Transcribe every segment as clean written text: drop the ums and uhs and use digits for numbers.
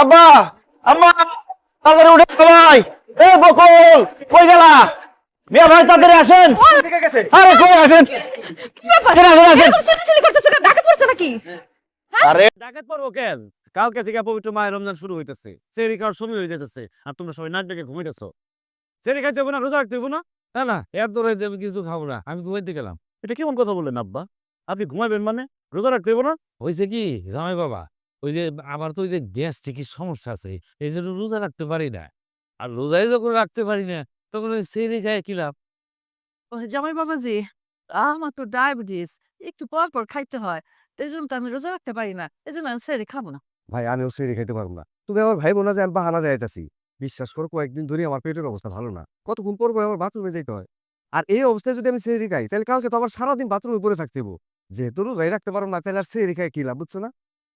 আব্বা আম্মা তাড়াতাড়ি উঠে সবাই। এ বকুল কই গেলা? মিয়া ভাই তাড়াতাড়ি আসেন। আরে কই আসেন? আরে ডাকাত পড়বো কেন? কালকে থেকে পবিত্র মায়ের রমজান শুরু হইতেছে, সেহরি খাওয়ার সময় হয়ে যেতেছে, আর তোমরা সবাই নাক ডেকে ঘুমাইতেছো। সেহরি খাইতে হবো না, রোজা রাখতে হবো না? না না, এর দৌড়ে যে আমি কিছু খাবো না, আমি ঘুমাইতে গেলাম। এটা কেমন কথা বললেন আব্বা? আপনি ঘুমাবেন মানে রোজা রাখতে হবো না? হয়েছে কি জামাই বাবা, ওই যে আমার তো ওই যে গ্যাস্ট্রিকের সমস্যা আছে, এই জন্য রোজা রাখতে পারি না। আর রোজাই যখন রাখতে পারি না, তখন ওই সেহরি খায় কি লাভ? জামাই বাবাজি, আমার তো ডায়াবেটিস, একটু পর পর খাইতে হয়। এই জন্য তো আমি রোজা রাখতে পারি না, এই জন্য আমি সেরে খাবো না। ভাই আমিও সেহরি খাইতে পারবো না। তুমি আমার ভাই বোনা যে আমি বাহানা দেয়াইতাছি। বিশ্বাস করো কয়েকদিন ধরে আমার পেটের অবস্থা ভালো না। কতক্ষণ পর পর আমার বাথরুমে যাইতে হয়। আর এই অবস্থায় যদি আমি সেহরি খাই তাহলে কালকে তো আবার সারাদিন বাথরুমে পড়ে থাকতে হইব। যেহেতু রোজাই রাখতে পারবো না তাহলে আর সেহরি খাই কি লাভ, বুঝছো না?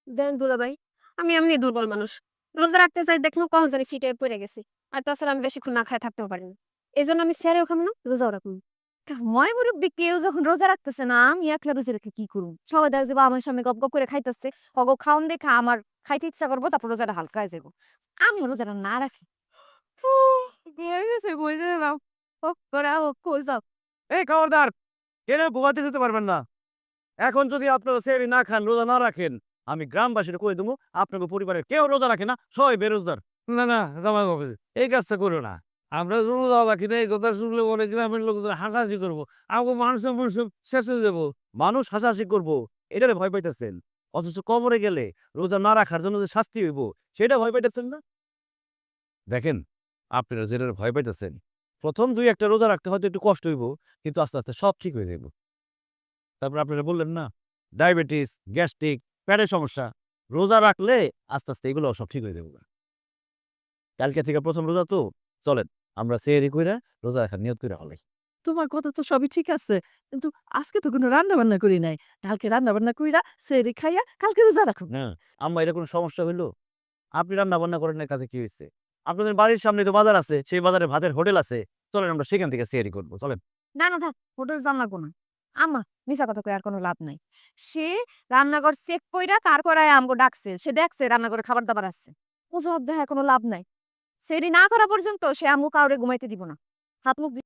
দেন দুলাভাই, আমি এমনি দুর্বল মানুষ। রোজা রাখতে চাই দেখুন কখন জানি ফিটে পড়ে গেছি। আর তাছাড়া আমি বেশিক্ষণ না খায় থাকতেও পারি না। এই জন্য আমি স্যারেও খাবো না, রোজাও রাখবো না। মই মুরব্বী কেউ যখন রোজা রাখতেছে না, আমি একলা রোজা রেখে কি করুম? সবাই দেখা যাবো আমার সামনে গপ গপ করে খাইতেছে, অগো খাওন দেখে আমার খাইতে ইচ্ছা করবো, তারপর রোজাটা হালকা হয়ে যাবো। আমি রোজাটা না রাখি। হয়ে গেছে, কই যাও হোক করে হোক কই যাও। এই খবরদার, কেন ঘুমাতে যেতে পারবেন না? এখন যদি আপনারা সেহরি না খান, রোজা না রাখেন, আমি গ্রামবাসীরা কই দেবো আপনাকে পরিবারের কেউ রোজা রাখে না, সবাই বেরোজগার। না না জামাই বাবাজি, এই কাজটা করো না। আমরা রোজা রাখি না, এই কথা শুনলে পরে গ্রামের লোকদের হাসাহাসি করবো, আমাকে মানুষ মানুষ শেষ হয়ে যাবো। মানুষ হাসাহাসি করবো, এটারে ভয় পাইতেছেন। অথচ কবরে গেলে রোজা না রাখার জন্য যে শাস্তি হইব, সেটা ভয় পাইতেছেন না? দেখেন, আপনারা যেটা ভয় পাইতেছেন, প্রথম দুই একটা রোজা রাখতে হয়তো একটু কষ্ট হইব, কিন্তু আস্তে আস্তে সব ঠিক হয়ে যাইব। তারপর আপনারা বললেন না, ডায়াবেটিস, গ্যাস্ট্রিক, পেটের সমস্যা, রোজা রাখলে আস্তে আস্তে এগুলো সব ঠিক হয়ে যাবে। কালকে থেকে প্রথম রোজা তো, চলেন আমরা সেহরি কইরা রোজা রাখার নিয়ত কইরা হলাই। তোমার কথা তো সবই ঠিক আছে, কিন্তু আজকে তো কোনো রান্না বান্না করি নাই। কালকে রান্না বান্না কইরা সেরে খাইয়া কালকে রোজা রাখুন। না, আম্মা এটা কোনো সমস্যা হইলো? আপনি রান্না বান্না করেন না, কাজে কি হয়েছে? আপনাদের বাড়ির সামনে তো বাজার আছে, সেই বাজারে ভাতের হোটেল আছে, চলেন আমরা সেখান থেকে সেহরি করবো, চলেন। না না থাক, হোটেল জান লাগবো না। আম্মা মিছা কথা কই আর কোনো লাভ নাই। সে রান্নাঘর চেক কইরা তারপরে আমগো ডাকছে, সে দেখছে রান্নাঘরে খাবার দাবার আছে। ও জবাব দেয় কোনো লাভ নাই। সেরি না করা পর্যন্ত সে আম্মু কাউরে ঘুমাইতে দিব না। হাত মুখ